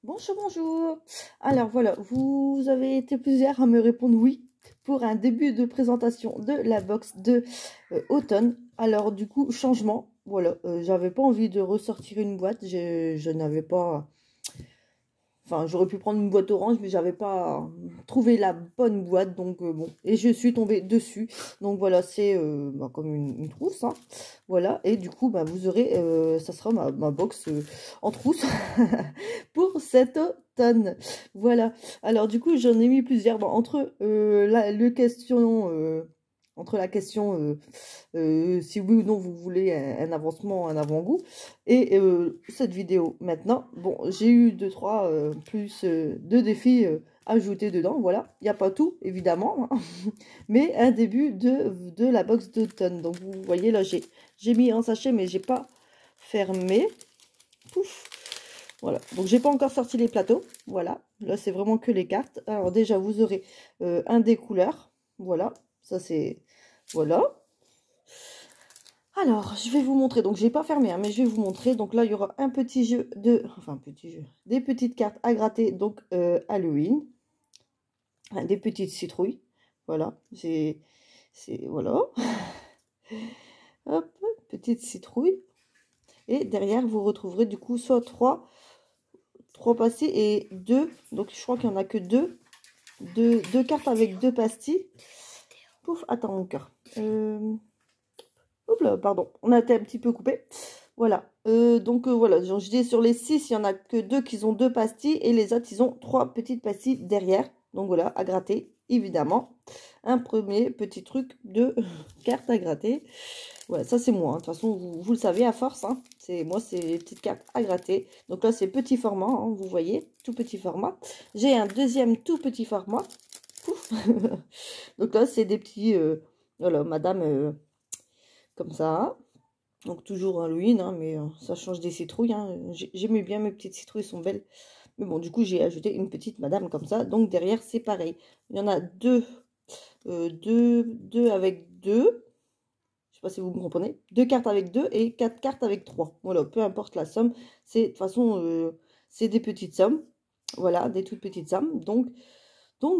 Bonjour, bonjour. Alors voilà, vous avez été plusieurs à me répondre oui pour un début de présentation de la box de automne. Alors du coup, changement. Voilà, j'avais pas envie de ressortir une boîte. Je n'avais pas... Enfin, j'aurais pu prendre une boîte orange, mais j'avais pas trouvé la bonne boîte. Donc bon, et je suis tombée dessus. Donc voilà, c'est comme une trousse. Hein. Voilà, et du coup, vous aurez... ça sera ma box en trousse pour cet automne. Voilà. Alors du coup, j'en ai mis plusieurs. Bon, entre entre la question si oui ou non vous voulez un avancement, un avant-goût, et cette vidéo maintenant, bon, j'ai eu deux défis ajoutés dedans. Voilà, il n'y a pas tout évidemment, hein, mais un début de la box d'automne. Donc vous voyez là, j'ai mis un sachet, mais j'ai pas fermé. Pouf. Voilà, donc j'ai pas encore sorti les plateaux. Voilà, là c'est vraiment que les cartes. Alors déjà vous aurez un des couleurs. Voilà, ça c'est... Voilà. Alors, je vais vous montrer. Donc, j'ai pas fermé, hein, mais je vais vous montrer. Donc là, il y aura un petit jeu de... Enfin, un petit jeu. Des petites cartes à gratter. Donc, Halloween. Enfin, des petites citrouilles. Voilà. Voilà. Hop, petite citrouille. Et derrière, vous retrouverez du coup soit trois pastilles et deux. Donc, je crois qu'il n'y en a que deux. Deux cartes avec deux pastilles. Pouf, attends, mon cœur. Hop là, pardon, on a été un petit peu coupé. Voilà, voilà, je dis sur les 6, il n'y en a que 2 qui ont 2 pastilles et les autres, ils ont 3 petites pastilles derrière. Donc voilà, à gratter, évidemment. Un premier petit truc de carte à gratter. Voilà, ça c'est moi, hein. De toute façon, vous le savez à force. Hein. Moi, c'est les petites cartes à gratter. Donc là, c'est petit format, hein, vous voyez, tout petit format. J'ai un deuxième tout petit format. Donc là, c'est des petits... voilà, madame... comme ça, donc toujours Halloween, hein, mais ça change des citrouilles, hein. J'aimais bien mes petites citrouilles, sont belles, mais bon, du coup j'ai ajouté une petite madame comme ça. Donc derrière c'est pareil, il y en a deux avec deux, je sais pas si vous me comprenez, 2 cartes avec 2 et 4 cartes avec 3. Voilà, peu importe la somme, c'est de toute façon c'est des petites sommes, voilà, des toutes petites sommes. Donc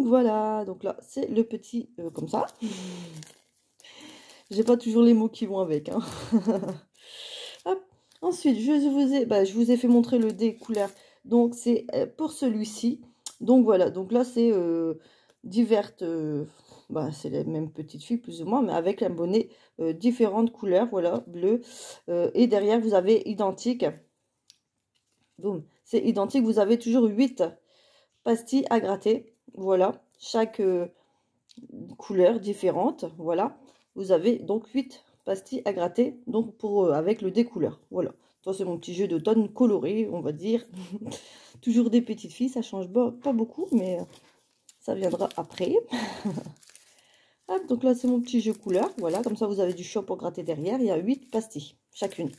voilà, donc là c'est le petit comme ça. J'ai pas toujours les mots qui vont avec. Hein. Hop. Ensuite, je vous ai fait montrer le dé couleur. Donc, c'est pour celui-ci. Donc, voilà. Donc là, c'est diverses... c'est les mêmes petites filles, plus ou moins, mais avec un bonnet différentes couleurs. Voilà, bleu. Et derrière, vous avez identique. Boum. C'est identique. Vous avez toujours 8 pastilles à gratter. Voilà. Chaque couleur différente. Voilà. Vous avez donc 8 pastilles à gratter, donc avec le découleur. Voilà, ça c'est mon petit jeu d'automne coloré, on va dire. Toujours des petites filles, ça change pas beaucoup, mais ça viendra après. Hop, donc là c'est mon petit jeu couleur, voilà, comme ça vous avez du chaud pour gratter derrière. Il y a 8 pastilles chacune.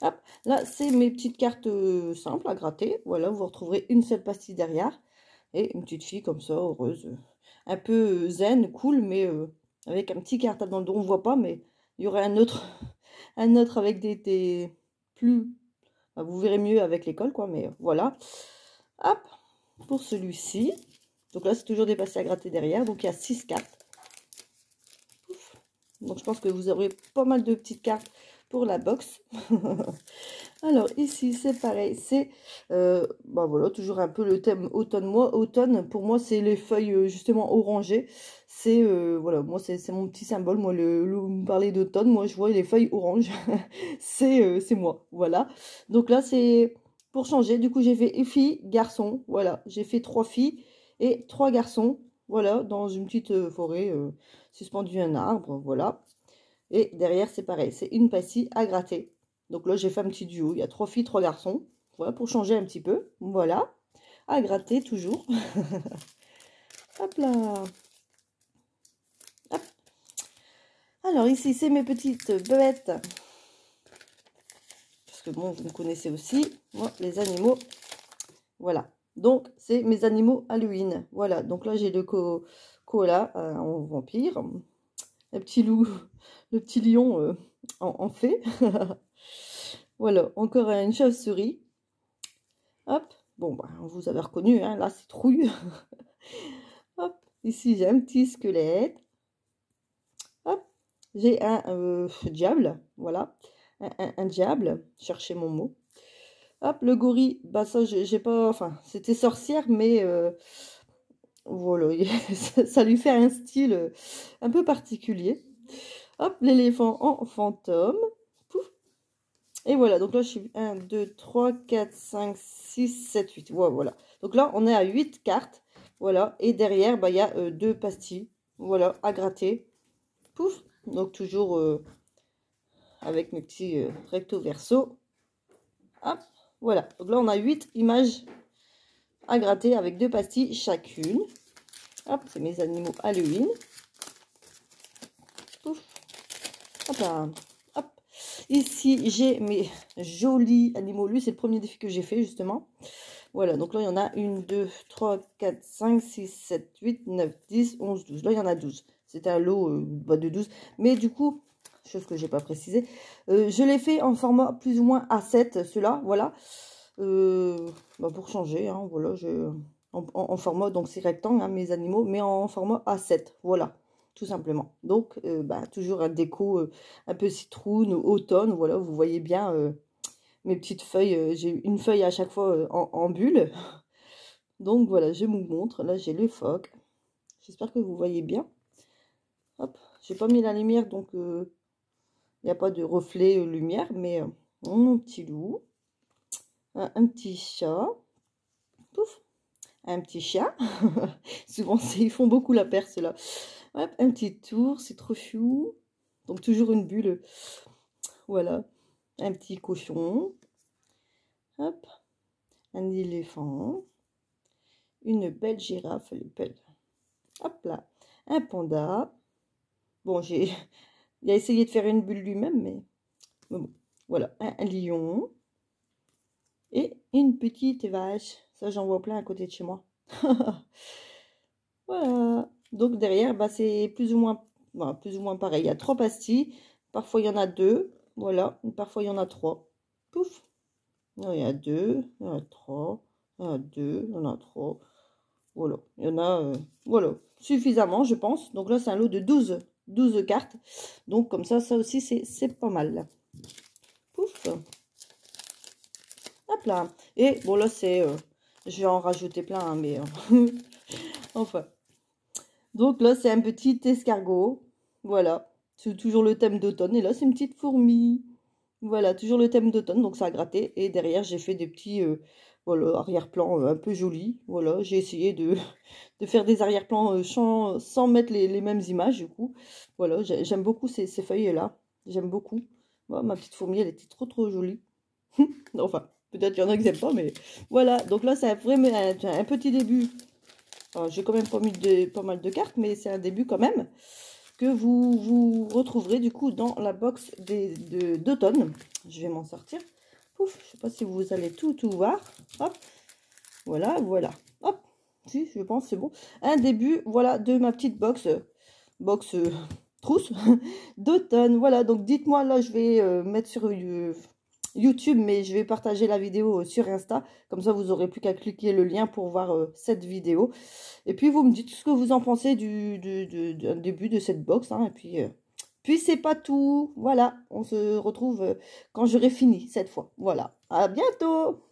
Hop, là c'est mes petites cartes simples à gratter. Voilà, vous retrouverez une seule pastille derrière et une petite fille comme ça, heureuse, un peu zen, cool, mais avec un petit cartable dans le dos, on voit pas, mais il y aurait un autre avec des plus... vous verrez mieux avec l'école, quoi, mais voilà. Hop, pour celui-ci. Donc là, c'est toujours des pastilles à gratter derrière. Donc, il y a 6 cartes. Donc, je pense que vous aurez pas mal de petites cartes pour la box. Alors, ici, c'est pareil. C'est, voilà, toujours un peu le thème automne. Moi, automne, pour moi, c'est les feuilles, justement, orangées. C'est, voilà, moi, c'est mon petit symbole. Moi, me parler d'automne, moi, je vois les feuilles oranges. C'est moi, voilà. Donc là, c'est pour changer. Du coup, j'ai fait filles, garçons. Voilà, j'ai fait 3 filles et 3 garçons. Voilà, dans une petite forêt suspendue à un arbre. Voilà. Et derrière, c'est pareil. C'est une pastille à gratter. Donc là, j'ai fait un petit duo. Il y a 3 filles, 3 garçons. Voilà, pour changer un petit peu. Voilà. À gratter toujours. Hop là. Hop. Alors ici, c'est mes petites bêtes. Parce que bon, vous me connaissez aussi. Moi, les animaux. Voilà. Donc, c'est mes animaux Halloween. Voilà. Donc là, j'ai le koala en vampire. Le petit loup. Le petit lion en fée. Voilà. Encore une chauve-souris. Hop. Bon, bah, vous avez reconnu, hein, là, c'est trouille. Hop, ici, j'ai un petit squelette. Hop, j'ai un diable, voilà. Un diable, cherchez mon mot. Hop, le gorille, bah ça, j'ai pas... Enfin, c'était sorcière, mais voilà, ça lui fait un style un peu particulier. Hop, l'éléphant en fantôme. Pouf. Et voilà, donc là, je suis 1, 2, 3, 4, 5, 6, 7, 8. Ouais, voilà. Donc là, on est à 8 cartes. Voilà, et derrière, bah, il y a 2 pastilles. Voilà, à gratter. Pouf. Donc toujours avec mes petits recto verso. Hop, voilà. Donc là, on a 8 images à gratter avec 2 pastilles chacune. Hop, c'est mes animaux Halloween. Pouf. Hop là. Hop. Ici, j'ai mes jolis animaux. Lui, c'est le premier défi que j'ai fait, justement. Voilà, donc là, il y en a 1, 2, 3, 4, 5, 6, 7, 8, 9, 10, 11, 12. Là, il y en a 12. C'était un lot de 12. Mais du coup, chose que j'ai pas précisé, je l'ai fait en format plus ou moins A7, ceux-là, voilà. Bah pour changer, hein, voilà, en format, donc c'est rectangle, hein, mes animaux, mais en format A7, voilà, tout simplement. Donc, bah, toujours un déco un peu citrouille, automne, voilà, vous voyez bien mes petites feuilles, j'ai une feuille à chaque fois en bulle. Donc voilà, je vous montre, là j'ai le phoque, j'espère que vous voyez bien. Hop, j'ai pas mis la lumière, donc il n'y a pas de reflet lumière, mais mon petit loup, un petit chat, pouf, un petit chien. Souvent, ils font beaucoup la paire, ceux-là. Hop, un petit tour, c'est trop chou. Donc, toujours une bulle. Voilà. Un petit cochon. Hop. Un éléphant. Une belle girafe. Elle est belle. Hop là. Un panda. Bon, il a essayé de faire une bulle lui-même, mais bon. Voilà. Un lion. Et une petite vache. Ça, j'en vois plein à côté de chez moi. Voilà. Donc derrière, bah, c'est plus ou moins, voilà, plus ou moins pareil. Il y a 3 pastilles. Parfois, il y en a 2. Voilà. Parfois, il y en a 3. Pouf. Non, il y a 2. Il y en a 3. Il y en a 2. Il y en a 3. Voilà. Il y en a voilà, suffisamment, je pense. Donc là, c'est un lot de 12 cartes. Donc comme ça aussi, c'est pas mal. Pouf. Hop là. Et bon, là, c'est... je vais en rajouter plein, hein, mais... enfin... Donc là, c'est un petit escargot. Voilà. C'est toujours le thème d'automne. Et là, c'est une petite fourmi. Voilà, toujours le thème d'automne. Donc ça a gratté. Et derrière, j'ai fait des petits voilà, arrière-plans un peu jolis. Voilà, j'ai essayé de faire des arrière-plans sans mettre les mêmes images, du coup. Voilà, j'aime beaucoup ces feuilles-là. J'aime beaucoup. Voilà, ma petite fourmi, elle était trop jolie. Enfin, peut-être qu'il y en a qui n'aiment pas, mais voilà. Donc là, c'est vraiment un petit début. J'ai quand même pas mis pas mal de cartes, mais c'est un début quand même que vous retrouverez du coup dans la box d'automne. Je vais m'en sortir. Pouf, je sais pas si vous allez tout voir. Hop, voilà. Hop, si, je pense c'est bon. Un début, voilà, de ma petite box trousse d'automne. Voilà, donc dites-moi, là, je vais mettre sur YouTube, mais je vais partager la vidéo sur Insta. Comme ça, vous n'aurez plus qu'à cliquer le lien pour voir cette vidéo. Et puis, vous me dites ce que vous en pensez du début de cette box. Hein, et puis c'est pas tout. Voilà, on se retrouve quand j'aurai fini cette fois. Voilà, à bientôt!